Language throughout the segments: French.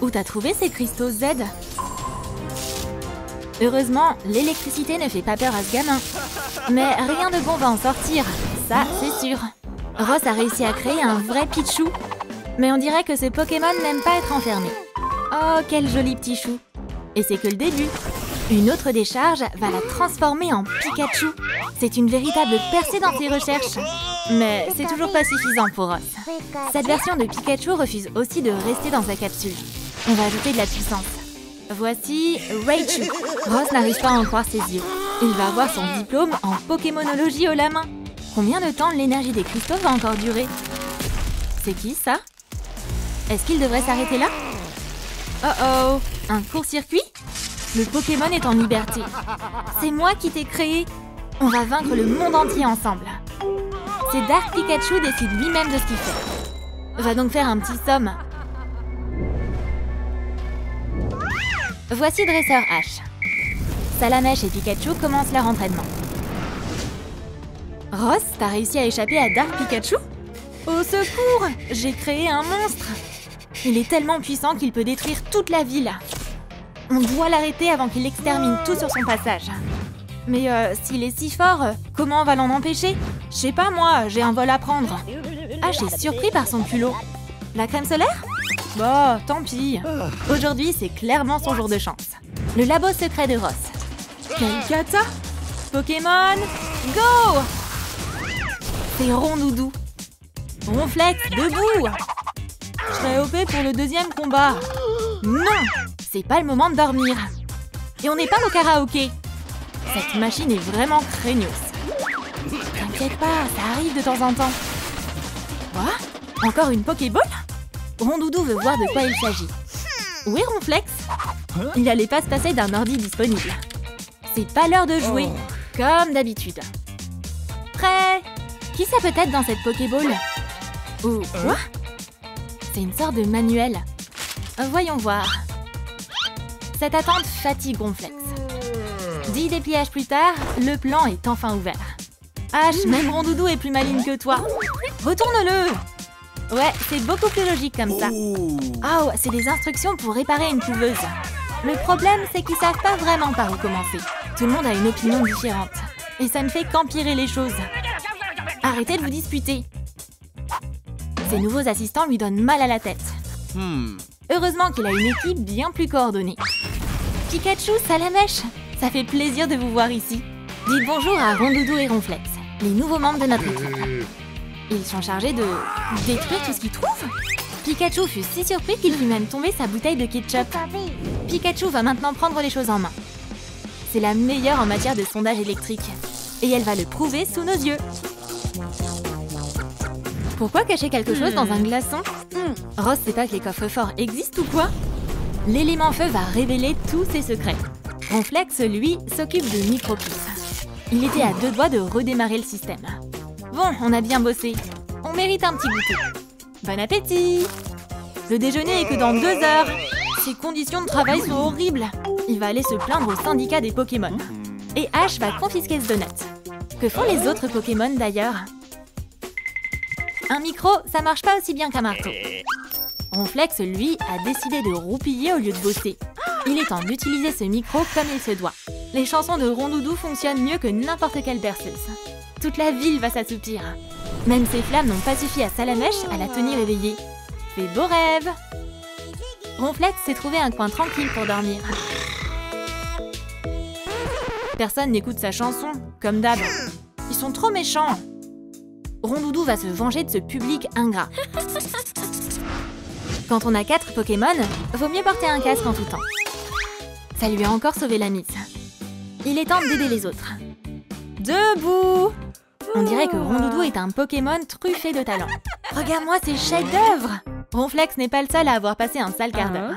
Où t'as trouvé ces cristaux Z? Heureusement, l'électricité ne fait pas peur à ce gamin. Mais rien de bon va en sortir, ça c'est sûr. Ross a réussi à créer un vrai Pichou. Mais on dirait que ce Pokémon n'aime pas être enfermé. Oh, quel joli petit chou. Et c'est que le début. Une autre décharge va la transformer en Pikachu. C'est une véritable percée dans ses recherches. Mais c'est toujours pas suffisant pour Ross. Cette version de Pikachu refuse aussi de rester dans sa capsule. On va ajouter de la puissance. Voici Raichu. Ross n'arrive pas à en croire ses yeux. Il va avoir son diplôme en Pokémonologie haut la main. Combien de temps l'énergie des cristaux va encore durer? C'est qui ça? Est-ce qu'il devrait s'arrêter là? Oh oh, un court-circuit? Le Pokémon est en liberté. C'est moi qui t'ai créé. On va vaincre le monde entier ensemble. C'est Dark Pikachu décide lui-même de ce qu'il fait. Va donc faire un petit somme. Voici Dresseur H. Salamèche et Pikachu commencent leur entraînement. Ross, t'as réussi à échapper à Dark Pikachu? Au secours! J'ai créé un monstre! Il est tellement puissant qu'il peut détruire toute la ville. On doit l'arrêter avant qu'il extermine tout sur son passage. Mais s'il est si fort, comment on va l'en empêcher? Je sais pas moi, j'ai un vol à prendre. H est surpris par son culot. La crème solaire? Bon, tant pis. Aujourd'hui, c'est clairement son jour de chance. Le labo secret de Ross. Quelle cata! Pokémon, go! C'est Rondoudou. Ronflex, debout! Je serais OP pour le deuxième combat. Non! C'est pas le moment de dormir. Et on n'est pas au karaoké. Cette machine est vraiment craignos. T'inquiète pas, ça arrive de temps en temps. Quoi? Encore une Pokéball? Rondoudou veut voir de quoi il s'agit. Où est Ronflex? Il allait pas se passer d'un ordi disponible. C'est pas l'heure de jouer, comme d'habitude. Prêt? Qui ça peut être dans cette Pokéball? Ou quoi? C'est une sorte de manuel. Voyons voir. Cette attente fatigue Ronflex. 10 dépliages plus tard, le plan est enfin ouvert. H, même Rondoudou est plus maligne que toi. Retourne-le! Ouais, c'est beaucoup plus logique comme ça. Oh, c'est des instructions pour réparer une couveuse. Le problème, c'est qu'ils savent pas vraiment par où commencer. Tout le monde a une opinion différente. Et ça ne fait qu'empirer les choses. Arrêtez de vous disputer. Ses nouveaux assistants lui donnent mal à la tête. Heureusement qu'il a une équipe bien plus coordonnée. Pikachu, Salamèche, ça fait plaisir de vous voir ici. Dites bonjour à Rondoudou et Ronflex, les nouveaux membres de notre équipe. Ils sont chargés de détruire tout ce qu'ils trouvent. Pikachu fut si surpris qu'il fit même tomber sa bouteille de ketchup. Pikachu va maintenant prendre les choses en main. C'est la meilleure en matière de sondage électrique. Et elle va le prouver sous nos yeux. Pourquoi cacher quelque chose dans un glaçon? Ross sait pas que les coffres-forts existent ou quoi? L'élément feu va révéler tous ses secrets. Ronflex, lui, s'occupe de micro-puces. Il était à 2 doigts de redémarrer le système. Bon, on a bien bossé. On mérite un petit goûter. Bon appétit! Le déjeuner est que dans 2 heures. Ses conditions de travail sont horribles. Il va aller se plaindre au syndicat des Pokémon. Et H va confisquer ce donut. Que font les autres Pokémon d'ailleurs? Un micro, ça marche pas aussi bien qu'un marteau. Ronflex, lui, a décidé de roupiller au lieu de bosser. Il est temps d'utiliser ce micro comme il se doit. Les chansons de Rondoudou fonctionnent mieux que n'importe quelle berceuse. Toute la ville va s'assoupir. Même ses flammes n'ont pas suffi à Salamèche à la tenir éveillée. Fais beaux rêves! Ronflex s'est trouvé un coin tranquille pour dormir. Personne n'écoute sa chanson, comme d'hab. Ils sont trop méchants. Rondoudou va se venger de ce public ingrat. Quand on a 4 Pokémon, vaut mieux porter un casque en tout temps. Ça lui a encore sauvé la mise. Il est temps d'aider les autres. Debout! On dirait que Rondoudou est un Pokémon truffé de talent. Regarde-moi ces chefs-d'œuvre! Ronflex n'est pas le seul à avoir passé un sale quart d'heure.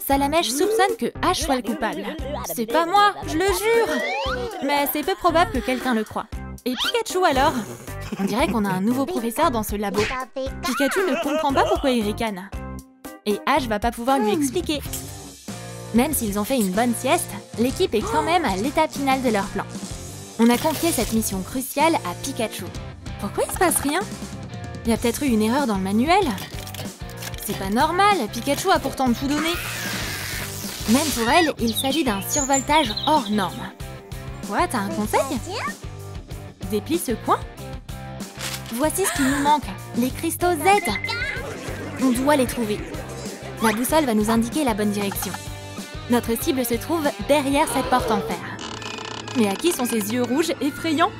Salamèche soupçonne que H soit le coupable. C'est pas moi, je le jure! Mais c'est peu probable que quelqu'un le croie. Et Pikachu alors? On dirait qu'on a un nouveau professeur dans ce labo. Pikachu ne comprend pas pourquoi il ricane. Et H va pas pouvoir lui expliquer. Même s'ils ont fait une bonne sieste, l'équipe est quand même à l'étape finale de leur plan. On a confié cette mission cruciale à Pikachu. Pourquoi il se passe rien? Il y a peut-être eu une erreur dans le manuel? C'est pas normal, Pikachu a pourtant tout donné. Même pour elle, il s'agit d'un survoltage hors norme. Quoi, t'as un conseil? Déplie ce coin. Voici ce qui nous manque, les cristaux Z. On doit les trouver. La boussole va nous indiquer la bonne direction. Notre cible se trouve derrière cette porte en fer. Mais à qui sont ces yeux rouges effrayants?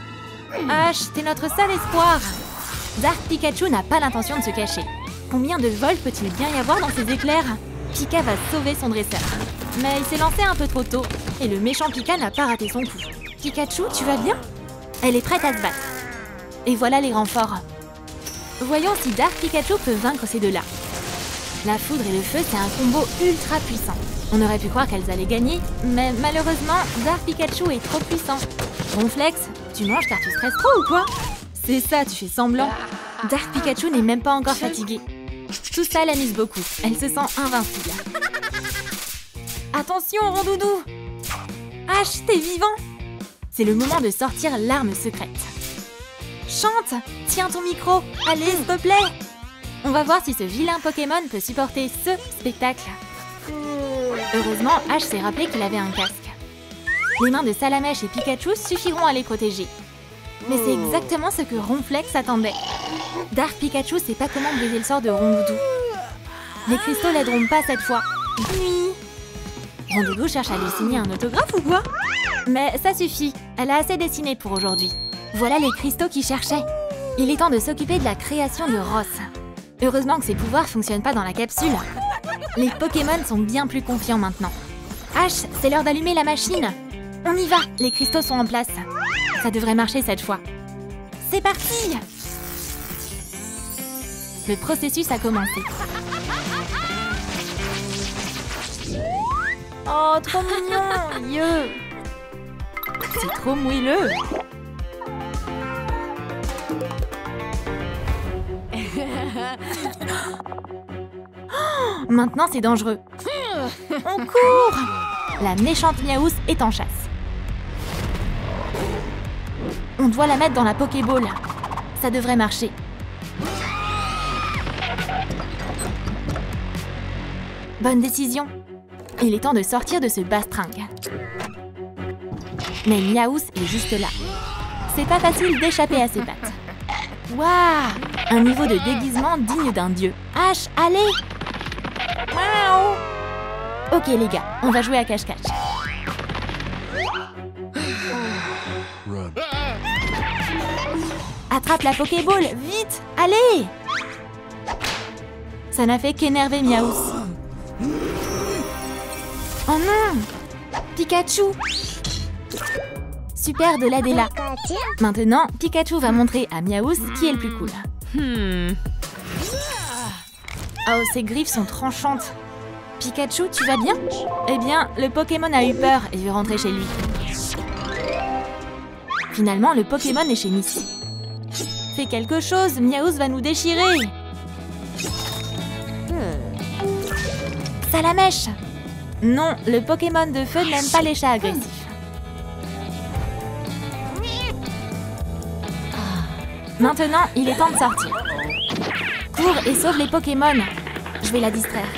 Ash, t'es notre seul espoir. Dark Pikachu n'a pas l'intention de se cacher. Combien de vols peut-il bien y avoir dans ces éclairs? Pika va sauver son dresseur. Mais il s'est lancé un peu trop tôt, et le méchant Pika n'a pas raté son coup. Pikachu, tu vas bien? Elle est prête à se battre. Et voilà les renforts. Voyons si Dark Pikachu peut vaincre ces deux-là. La foudre et le feu, c'est un combo ultra puissant. On aurait pu croire qu'elles allaient gagner, mais malheureusement, Dark Pikachu est trop puissant. Ronflex, tu manges car tu stresses trop ou quoi? C'est ça, tu fais semblant. Dark Pikachu n'est même pas encore fatiguée. Tout ça l'amuse beaucoup, elle se sent invincible. Attention, Rondoudou! Ash, t'es vivant! C'est le moment de sortir l'arme secrète. Chante! Tiens ton micro! Allez, s'il te plaît! On va voir si ce vilain Pokémon peut supporter ce spectacle. Heureusement, Ash s'est rappelé qu'il avait un casque. Les mains de Salamèche et Pikachu suffiront à les protéger. Mais c'est exactement ce que Ronflex attendait. Dark Pikachu sait pas comment briser le sort de Rondoudou. Les cristaux l'aideront pas cette fois. Nuit. Rondoudou cherche à lui signer un autographe ou quoi? Mais ça suffit, elle a assez dessiné pour aujourd'hui. Voilà les cristaux qu'il cherchait. Il est temps de s'occuper de la création de Ross. Heureusement que ses pouvoirs fonctionnent pas dans la capsule. Les Pokémon sont bien plus confiants maintenant. Ash, c'est l'heure d'allumer la machine. On y va, les cristaux sont en place. Ça devrait marcher cette fois. C'est parti! Le processus a commencé. Oh, trop mignon! Yeux! C'est trop moelleux! Oh, maintenant, c'est dangereux. On court! La méchante Miaouss est en chasse. On doit la mettre dans la Pokéball. Ça devrait marcher. Bonne décision. Il est temps de sortir de ce bastringue. Mais Miaouss est juste là. C'est pas facile d'échapper à ses pattes. Waouh! Un niveau de déguisement digne d'un dieu. Ash, allez! Waouh! Ok les gars, on va jouer à cache-cache. Attrape la Pokéball, vite! Allez! Ça n'a fait qu'énerver Miaouss. Oh non! Pikachu! Super, de l'aide est là. Maintenant, Pikachu va montrer à Miaouss qui est le plus cool. Oh, ses griffes sont tranchantes. Pikachu, tu vas bien? Eh bien, le Pokémon a eu peur et veut rentrer chez lui. Finalement, le Pokémon est chez Missy. Fais quelque chose, Miaouss va nous déchirer. Salamèche! Non, le Pokémon de feu n'aime pas les chats agressifs. Maintenant, il est temps de sortir. Cours et sauve les Pokémon. Je vais la distraire.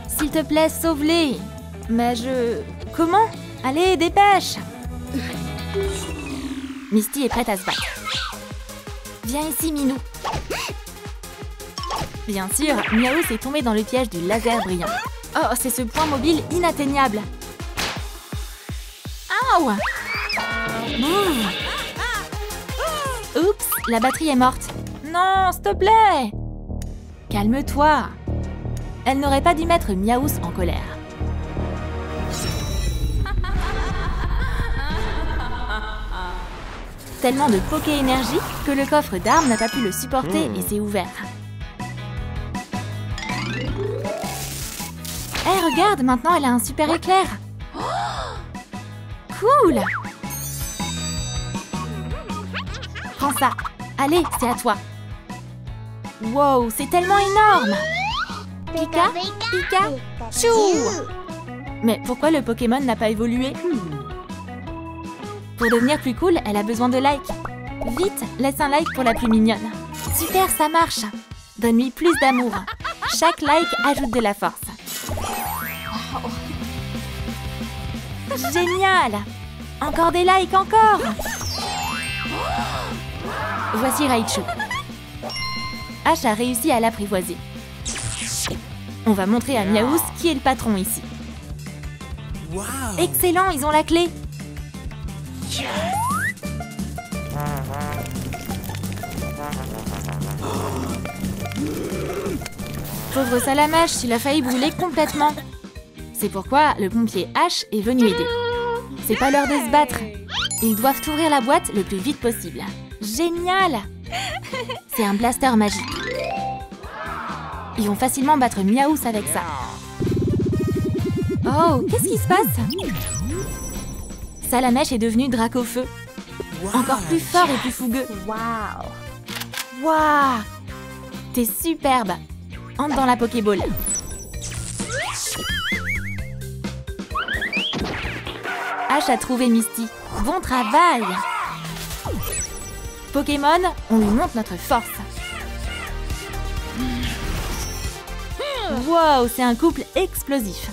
S'il te plaît, sauve-les. Mais je... Comment? Allez, dépêche! Misty est prête à se battre. Viens ici, Minou. Bien sûr, Miaouss est tombé dans le piège du laser brillant. Oh, c'est ce point mobile inatteignable. Aouh! Oups, la batterie est morte. Non, s'il te plaît! Calme-toi. Elle n'aurait pas dû mettre Miaouss en colère. Tellement de Poké-énergie que le coffre d'armes n'a pas pu le supporter et s'est ouvert. Hé, regarde, maintenant elle a un super éclair. Cool! Prends ça. Allez, c'est à toi. Wow, c'est tellement énorme! Pika, Pika, Chou! Mais pourquoi le Pokémon n'a pas évolué? Pour devenir plus cool, elle a besoin de likes. Vite, laisse un like pour la plus mignonne. Super, ça marche! Donne-lui plus d'amour. Chaque like ajoute de la force. Génial! Encore des likes, encore! Voici Raichu. Ash a réussi à l'apprivoiser. On va montrer à Miaouz qui est le patron ici. Wow. Excellent, ils ont la clé. Pauvre Salamèche, il a failli brûler complètement. C'est pourquoi le pompier Ash est venu aider. C'est pas l'heure de se battre. Ils doivent ouvrir la boîte le plus vite possible. Génial! C'est un blaster magique. Ils vont facilement battre Miaouz avec ça. Oh, qu'est-ce qui se passe? Salamèche est devenu Dracofeu. Encore plus fort et plus fougueux. Waouh! Waouh! T'es superbe! Entre dans la Pokéball. Ash a trouvé Misty. Bon travail! Pokémon, on lui montre notre force. Wow, c'est un couple explosif.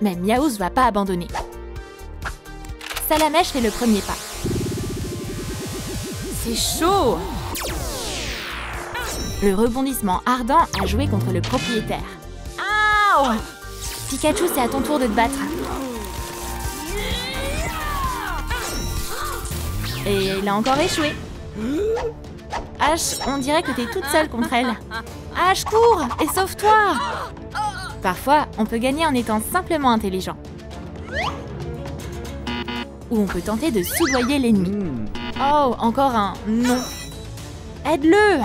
Mais Miaouz va pas abandonner. Salamèche fait le premier pas. C'est chaud! Le rebondissement ardent a joué contre le propriétaire. Ouh! Pikachu, c'est à ton tour de te battre. Et il a encore échoué. Ash, on dirait que t'es toute seule contre elle. Ash, cours et sauve-toi! Parfois, on peut gagner en étant simplement intelligent. Ou on peut tenter de soudoyer l'ennemi. Oh, encore un non. Aide-le!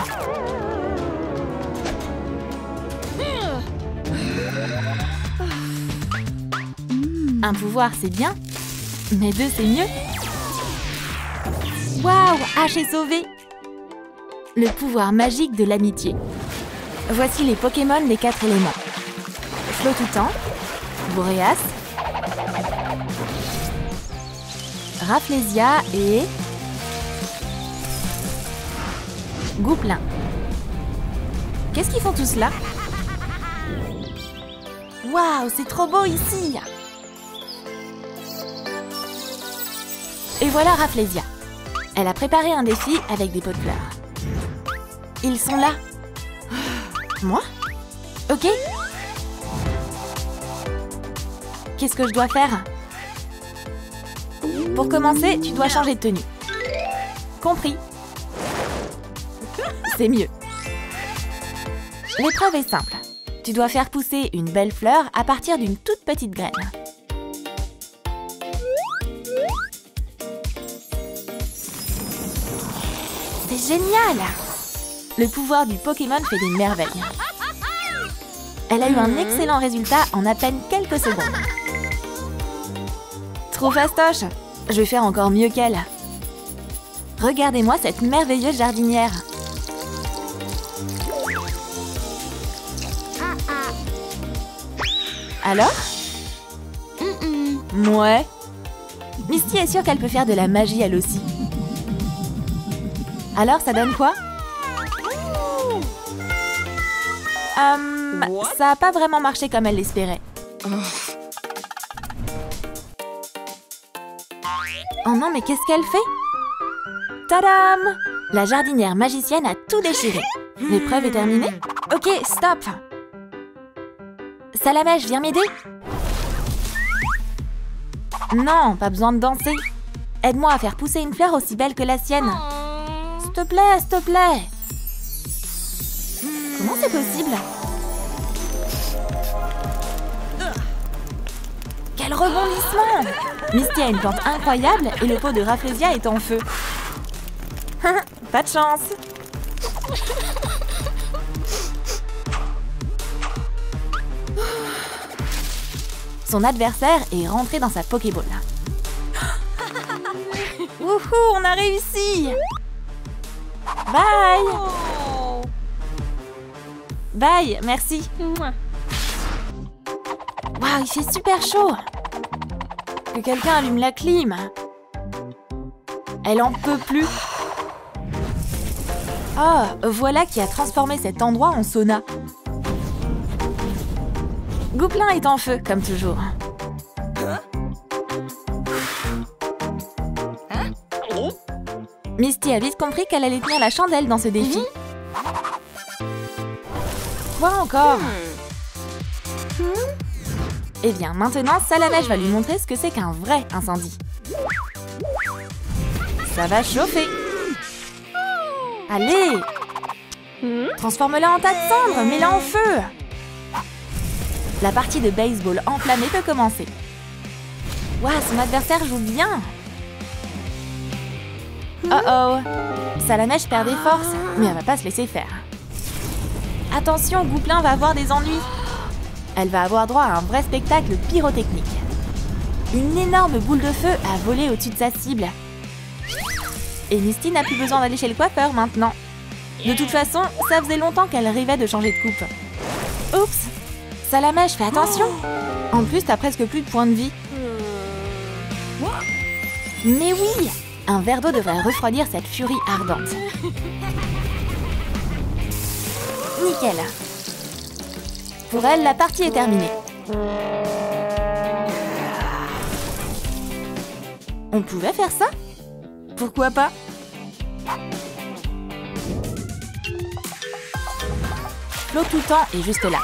Un pouvoir, c'est bien, mais deux, c'est mieux. Waouh, Ash est sauvé! Le pouvoir magique de l'amitié. Voici les Pokémon des 4 éléments. Flotutan, Boréas, Rafflesia et Gouplin. Qu'est-ce qu'ils font tous là? Waouh, c'est trop beau ici! Et voilà Rafflesia. Elle a préparé un défi avec des pots de fleurs. Ils sont là. Moi? Ok. Qu'est-ce que je dois faire? Pour commencer, tu dois changer de tenue. Compris. C'est mieux. L'épreuve est simple. Tu dois faire pousser une belle fleur à partir d'une toute petite graine. C'est génial! Le pouvoir du Pokémon fait des merveilles. Elle a eu un excellent résultat en à peine quelques secondes. Trop fastoche! Je vais faire encore mieux qu'elle. Regardez-moi cette merveilleuse jardinière. Alors? Ouais. Misty est sûre qu'elle peut faire de la magie elle aussi. Alors, ça donne quoi? Ça n'a pas vraiment marché comme elle l'espérait. Oh non, mais qu'est-ce qu'elle fait? Tadam! La jardinière magicienne a tout déchiré. L'épreuve est terminée? Ok, stop! Salamèche, viens m'aider? Non, pas besoin de danser. Aide-moi à faire pousser une fleur aussi belle que la sienne. S'il te plaît, s'il te plaît. Comment c'est possible? Quel rebondissement! Misty a une plante incroyable et le pot de Rafflesia est en feu. Pas de chance. Son adversaire est rentré dans sa Pokéball. Wouhou, on a réussi! Bye! Bye, merci. Waouh, il fait super chaud. Que quelqu'un allume la clim. Elle en peut plus. Oh, voilà qui a transformé cet endroit en sauna. Gouplin est en feu, comme toujours. Misty a vite compris qu'elle allait tenir la chandelle dans ce défi. Quoi encore? Eh bien, maintenant, Salamèche va lui montrer ce que c'est qu'un vrai incendie. Ça va chauffer. Allez! Transforme-la en tas de cendres, mets-la en feu! La partie de baseball enflammée peut commencer. Waouh, son adversaire joue bien! Oh oh! Salamèche perd des forces, mais elle va pas se laisser faire. Attention, Gouplin va avoir des ennuis. Elle va avoir droit à un vrai spectacle pyrotechnique. Une énorme boule de feu a volé au-dessus de sa cible. Et Misty n'a plus besoin d'aller chez le coiffeur maintenant. De toute façon, ça faisait longtemps qu'elle rêvait de changer de coupe. Oups! Salamèche, fais attention! En plus, t'as presque plus de points de vie. Mais oui! Un verre d'eau devrait refroidir cette furie ardente. Nickel! Pour elle, la partie est terminée. On pouvait faire ça? Pourquoi pas? Flo tout le temps est juste là.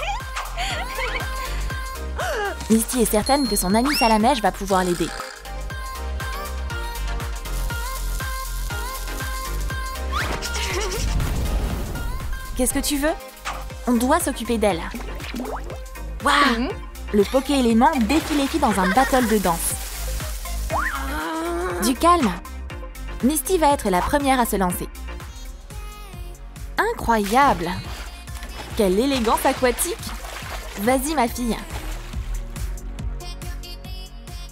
Misty est certaine que son amie Salamèche va pouvoir l'aider. Qu'est-ce que tu veux? On doit s'occuper d'elle. Waouh! Le Poké-élément défie les filles dans un battle de danse. Du calme! Misty va être la première à se lancer. Incroyable! Quelle élégance aquatique! Vas-y, ma fille!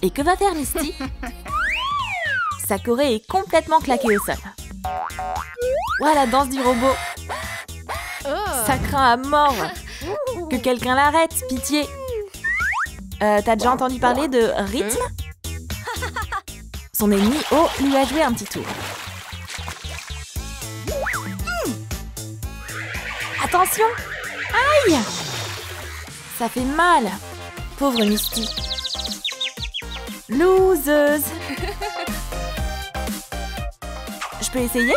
Et que va faire Misty? Sa choré est complètement claquée au sol. Ouah, la danse du robot! Ça craint à mort! Que quelqu'un l'arrête, pitié! T'as déjà entendu parler de rythme? Son ennemi O lui a joué un petit tour. Attention! Aïe! Ça fait mal! Pauvre Misty. Loseuse! Je peux essayer?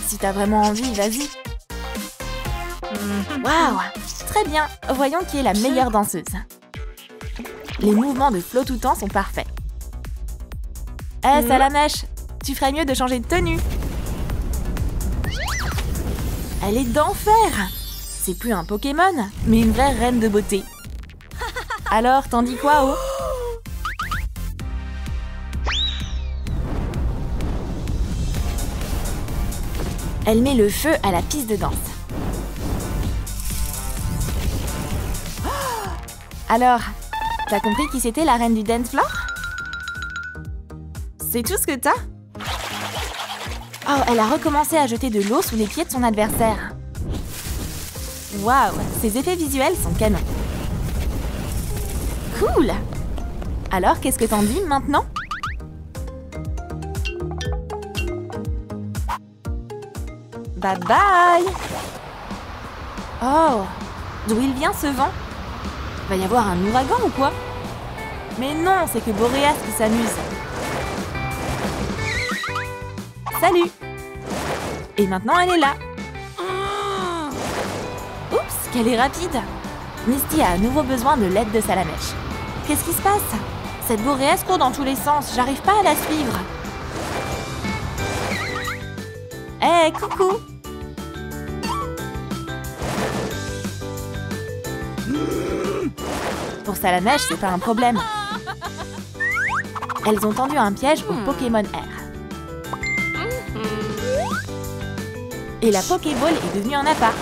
Si t'as vraiment envie, vas-y. Waouh! Très bien, voyons qui est la meilleure danseuse. Les mouvements de Flo tout temps sont parfaits. Salamèche, tu ferais mieux de changer de tenue. Elle est d'enfer! C'est plus un Pokémon, mais une vraie reine de beauté. Alors, t'en dis quoi, Oh? Elle met le feu à la piste de danse. Alors, t'as compris qui c'était la reine du dance floor? C'est tout ce que t'as? Oh, elle a recommencé à jeter de l'eau sous les pieds de son adversaire. Waouh, ses effets visuels sont canons. Cool! Alors, qu'est-ce que t'en dis maintenant? Bye bye! Oh, d'où il vient ce vent? Va y avoir un ouragan ou quoi? Mais non, c'est que Boréas qui s'amuse. Salut! Et maintenant, elle est là. Oups, qu'elle est rapide! Misty a à nouveau besoin de l'aide de Salamèche. Qu'est-ce qui se passe? Cette Boréas court dans tous les sens, j'arrive pas à la suivre. Hé, coucou! Pour Salamèche, c'est pas un problème. Elles ont tendu un piège au Pokémon R. Et la Pokéball est devenue un appât.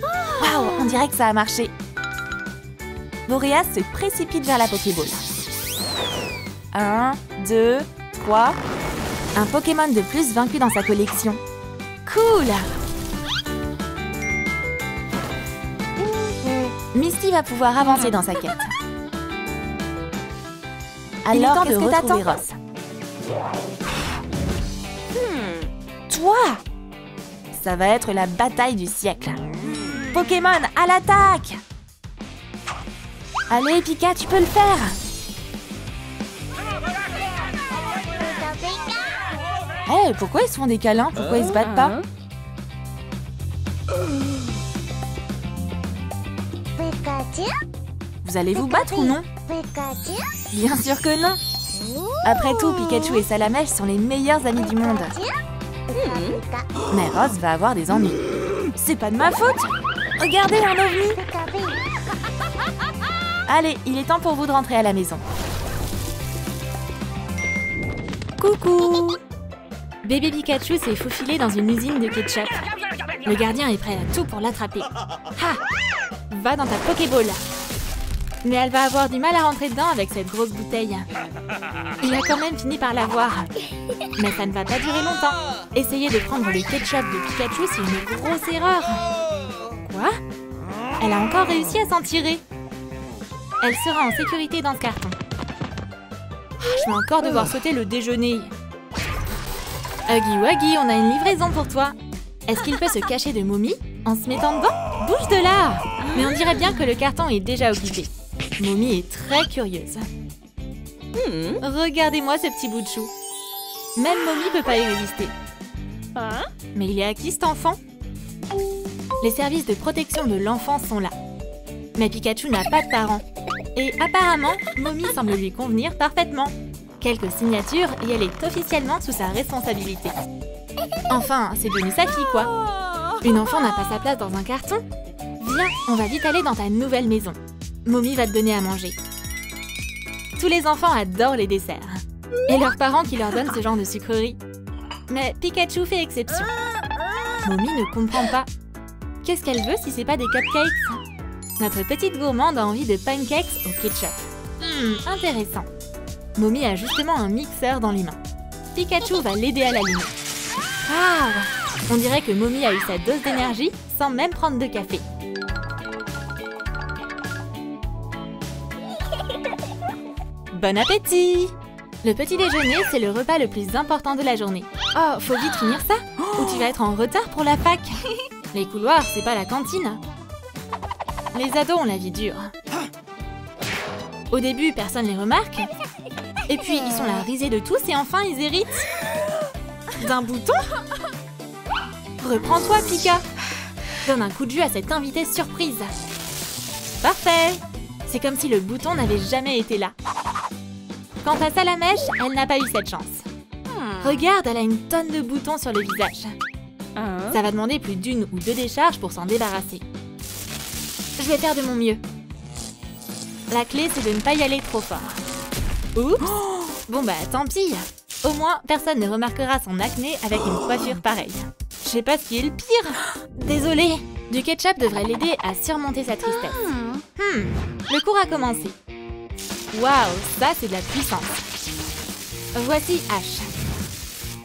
Waouh, on dirait que ça a marché. Boréas se précipite vers la Pokéball. 1, 2, 3. Un Pokémon de plus vaincu dans sa collection. Cool! Misty va pouvoir avancer dans sa quête. Alors, qu'est-ce que t'attends? Ross. Toi! Ça va être la bataille du siècle. Pokémon, à l'attaque! Allez, Pika, tu peux le faire. Eh, pourquoi ils se font des câlins? Pourquoi ils se battent pas? Vous allez vous battre ou non? Bien sûr que non. Après tout, Pikachu et Salamèche sont les meilleurs amis du monde. Mais Rose va avoir des ennuis. C'est pas de ma faute. Regardez, un ovni. Allez, il est temps pour vous de rentrer à la maison. Coucou. Bébé Pikachu s'est faufilé dans une usine de ketchup. Le gardien est prêt à tout pour l'attraper. Ha! Va dans ta Pokéball. Mais elle va avoir du mal à rentrer dedans avec cette grosse bouteille. Il a quand même fini par l'avoir. Mais ça ne va pas durer longtemps. Essayer de prendre le ketchup de Pikachu, c'est une grosse erreur. Quoi? Elle a encore réussi à s'en tirer. Elle sera en sécurité dans ce carton. Je vais encore devoir sauter le déjeuner. Huggy Wuggy, on a une livraison pour toi. Est-ce qu'il peut se cacher de Momy en se mettant devant? Bouge de là! Mais on dirait bien que le carton est déjà occupé. Momy est très curieuse. Regardez-moi ce petit bout de chou. Même Momy peut pas y résister. Mais il est à qui cet enfant? Les services de protection de l'enfant sont là. Mais Pikachu n'a pas de parents. Et apparemment, Momy semble lui convenir parfaitement. Quelques signatures et elle est officiellement sous sa responsabilité. Enfin, c'est devenu sa fille, quoi. Une enfant n'a pas sa place dans un carton. Viens, on va vite aller dans ta nouvelle maison. Momy va te donner à manger. Tous les enfants adorent les desserts. Et leurs parents qui leur donnent ce genre de sucreries. Mais Pikachu fait exception. Momy ne comprend pas. Qu'est-ce qu'elle veut si c'est pas des cupcakes? Notre petite gourmande a envie de pancakes au ketchup. Intéressant. Momy a justement un mixeur dans les mains. Pikachu va l'aider à l'allumer. Ah! On dirait que Momy a eu sa dose d'énergie sans même prendre de café. Bon appétit! Le petit déjeuner, c'est le repas le plus important de la journée. Oh, faut vite finir ça, ou tu vas être en retard pour la fac. Les couloirs, c'est pas la cantine. Les ados ont la vie dure. Au début, personne les remarque. Et puis, ils sont la risée de tous et enfin, ils héritent d'un bouton. Reprends-toi, Pika. Donne un coup de jus à cette invitée surprise. Parfait. C'est comme si le bouton n'avait jamais été là. Quant à Salamèche, elle n'a pas eu cette chance. Regarde, elle a une tonne de boutons sur le visage. Ça va demander plus d'une ou deux décharges pour s'en débarrasser. Je vais faire de mon mieux. La clé, c'est de ne pas y aller trop fort. Oups! Bon bah, tant pis. Au moins, personne ne remarquera son acné avec une coiffure pareille. Je sais pas ce qui est le pire. Désolée. Du ketchup devrait l'aider à surmonter sa tristesse. Le cours a commencé. Waouh, ça c'est de la puissance. Voici H.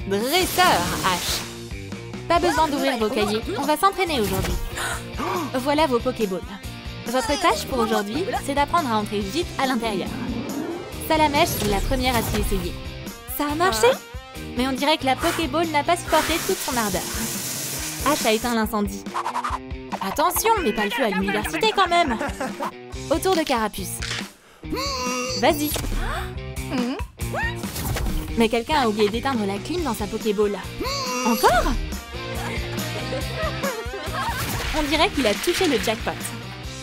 Dresseur H. Pas besoin d'ouvrir vos cahiers, on va s'entraîner aujourd'hui. Voilà vos Pokéballs. Votre tâche pour aujourd'hui, c'est d'apprendre à entrer vite à l'intérieur. Salamèche est la première à s'y essayer. Ça a marché? Mais on dirait que la Pokéball n'a pas supporté toute son ardeur. H a éteint l'incendie. Attention, mais pas le feu à l'université quand même. Autour de Carapuce. Vas-y. Mais quelqu'un a oublié d'éteindre la clim dans sa Pokéball. Encore? On dirait qu'il a touché le jackpot.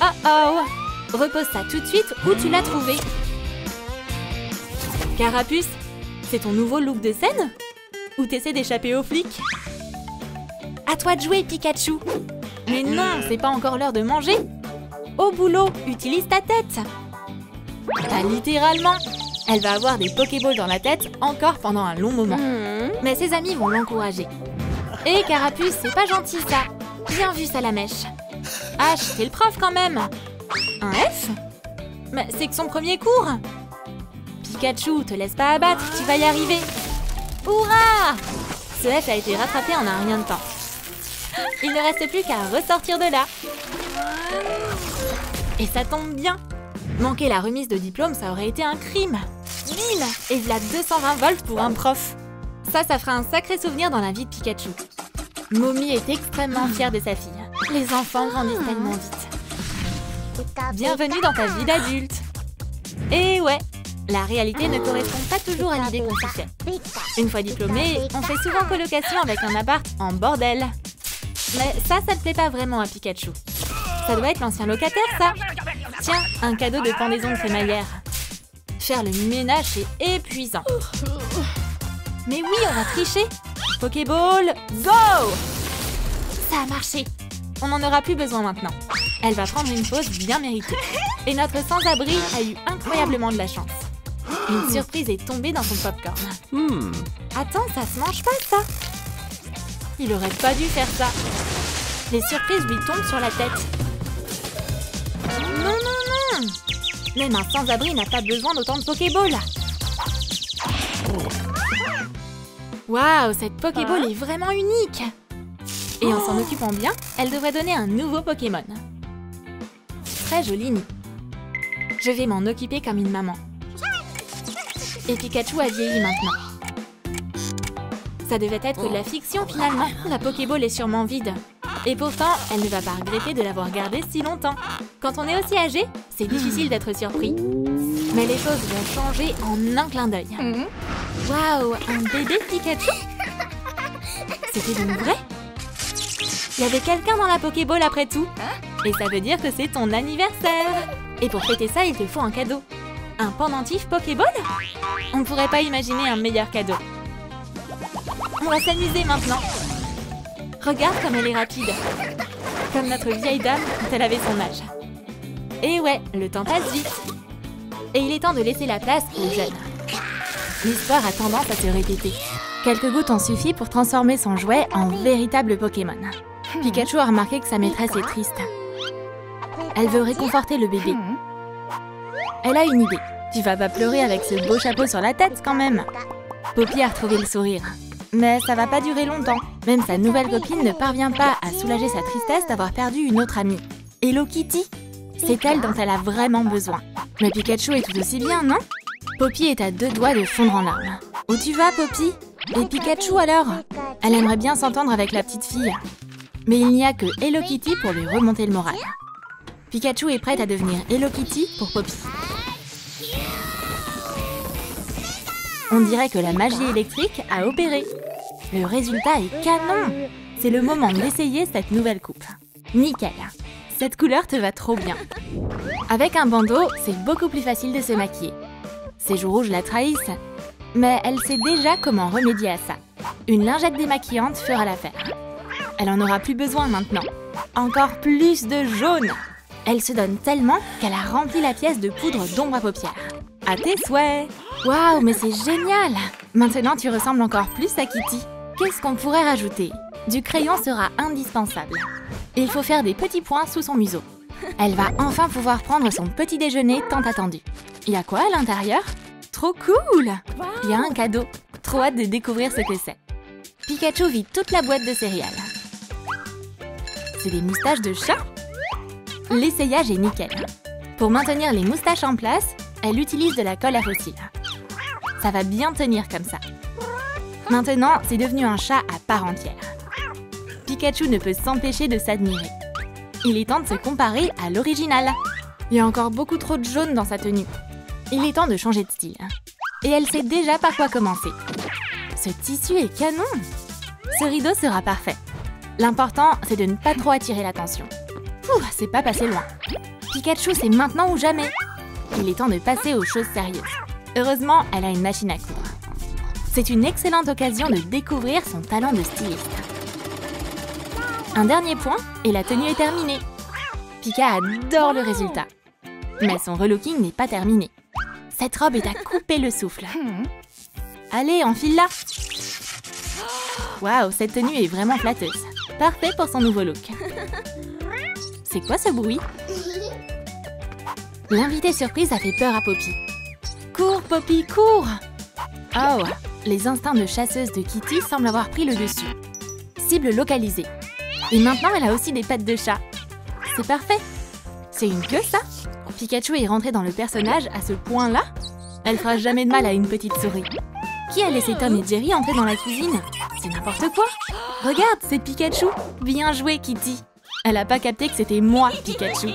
Oh oh! Repose ça tout de suite où tu l'as trouvé. Carapuce, c'est ton nouveau look de scène? Ou t'essaies d'échapper aux flics? À toi de jouer, Pikachu! Mais non, c'est pas encore l'heure de manger! Au boulot, utilise ta tête! Pas littéralement! Elle va avoir des Pokéballs dans la tête encore pendant un long moment. Mais ses amis vont l'encourager. Hé, Carapuce, c'est pas gentil ça! Bien vu, Salamèche! H, t'es le prof quand même! Un F? Mais c'est que son premier cours! Pikachu, te laisse pas abattre, tu vas y arriver! Hurrah! Ce F a été rattrapé en un rien de temps. Il ne reste plus qu'à ressortir de là. Et ça tombe bien. Manquer la remise de diplôme, ça aurait été un crime. Bim! Et v'là 220 volts pour un prof. Ça fera un sacré souvenir dans la vie de Pikachu. Momy est extrêmement fière de sa fille. Les enfants grandissent tellement vite. Bienvenue dans ta vie d'adulte. Et ouais, la réalité ne correspond pas toujours à l'idée qu'on se fait. Une fois diplômé, on fait souvent colocation avec un appart en bordel. Mais ça te plaît pas vraiment à Pikachu. Ça doit être l'ancien locataire, ça. Tiens, un cadeau de pendaison de crémaillère. Faire le ménage, c'est épuisant. Mais oui, on va tricher. Pokéball, go! Ça a marché. On n'en aura plus besoin maintenant. Elle va prendre une pause bien méritée. Et notre sans-abri a eu incroyablement de la chance. Une surprise est tombée dans son popcorn. Attends, ça se mange pas, ça? Il aurait pas dû faire ça. Les surprises lui tombent sur la tête. Non, non, non! Même un sans-abri n'a pas besoin d'autant de Pokéball. Waouh, cette Pokéball est vraiment unique! Et en s'en occupant bien, elle devrait donner un nouveau Pokémon. Très joli nid. Je vais m'en occuper comme une maman. Et Pikachu a vieilli maintenant. Ça devait être de la fiction finalement. La Pokéball est sûrement vide. Et pourtant, elle ne va pas regretter de l'avoir gardée si longtemps. Quand on est aussi âgé, c'est difficile d'être surpris. Mais les choses vont changer en un clin d'œil. Waouh, un bébé Pikachu? C'était donc vrai? Il y avait quelqu'un dans la Pokéball après tout. Et ça veut dire que c'est ton anniversaire. Et pour fêter ça, il te faut un cadeau. Un pendentif Pokéball? On ne pourrait pas imaginer un meilleur cadeau. On va s'amuser maintenant. Regarde comme elle est rapide. Comme notre vieille dame quand elle avait son âge. Et ouais, le temps passe vite. Et il est temps de laisser la place aux jeunes. L'histoire a tendance à se répéter. Quelques gouttes ont suffi pour transformer son jouet en véritable Pokémon. Pikachu a remarqué que sa maîtresse est triste. Elle veut réconforter le bébé. Elle a une idée. Tu vas pas pleurer avec ce beau chapeau sur la tête quand même. Poppy a retrouvé le sourire. Mais ça va pas durer longtemps. Même sa nouvelle copine ne parvient pas à soulager sa tristesse d'avoir perdu une autre amie. Hello Kitty. C'est elle dont elle a vraiment besoin. Mais Pikachu est tout aussi bien, non? Poppy est à 2 doigts de fondre en larmes. Où tu vas, Poppy? Et Pikachu alors? Elle aimerait bien s'entendre avec la petite fille. Mais il n'y a que Hello Kitty pour lui remonter le moral. Pikachu est prête à devenir Hello Kitty pour Poppy. On dirait que la magie électrique a opéré. Le résultat est canon. C'est le moment d'essayer cette nouvelle coupe. Nickel. Cette couleur te va trop bien. Avec un bandeau, c'est beaucoup plus facile de se maquiller. Ses joues rouges la trahissent, mais elle sait déjà comment remédier à ça. Une lingette démaquillante fera l'affaire. Elle en aura plus besoin maintenant. Encore plus de jaune. Elle se donne tellement qu'elle a rempli la pièce de poudre d'ombre à paupières. À tes souhaits. Waouh, mais c'est génial. Maintenant, tu ressembles encore plus à Kitty. Qu'est-ce qu'on pourrait rajouter? Du crayon sera indispensable. Il faut faire des petits points sous son museau. Elle va enfin pouvoir prendre son petit déjeuner tant attendu. Il y a quoi à l'intérieur? Trop cool! Il y a un cadeau. Trop hâte de découvrir ce que c'est. Pikachu vide toute la boîte de céréales. C'est des moustaches de chat? L'essayage est nickel. Pour maintenir les moustaches en place, elle utilise de la colle à fossiles. Ça va bien tenir comme ça. Maintenant, c'est devenu un chat à part entière. Pikachu ne peut s'empêcher de s'admirer. Il est temps de se comparer à l'original. Il y a encore beaucoup trop de jaune dans sa tenue. Il est temps de changer de style. Et elle sait déjà par quoi commencer. Ce tissu est canon. Ce rideau sera parfait. L'important, c'est de ne pas trop attirer l'attention. Ouh, c'est pas passé loin. Pikachu, c'est maintenant ou jamais. Il est temps de passer aux choses sérieuses. Heureusement, elle a une machine à coudre. C'est une excellente occasion de découvrir son talent de styliste. Un dernier point et la tenue est terminée. Pika adore le résultat. Mais son relooking n'est pas terminé. Cette robe est à couper le souffle. Allez, enfile-la. Waouh, cette tenue est vraiment flatteuse. Parfait pour son nouveau look. C'est quoi ce bruit? L'invité surprise a fait peur à Poppy. Cours, Poppy, cours! Oh, les instincts de chasseuse de Kitty semblent avoir pris le dessus. Cible localisée. Et maintenant, elle a aussi des pattes de chat. C'est parfait. C'est une queue, ça? Pikachu est rentré dans le personnage à ce point-là? Elle fera jamais de mal à une petite souris. Qui a laissé Tom et Jerry entrer dans la cuisine? C'est n'importe quoi. Regarde, c'est Pikachu. Bien joué, Kitty. Elle a pas capté que c'était moi, Pikachu.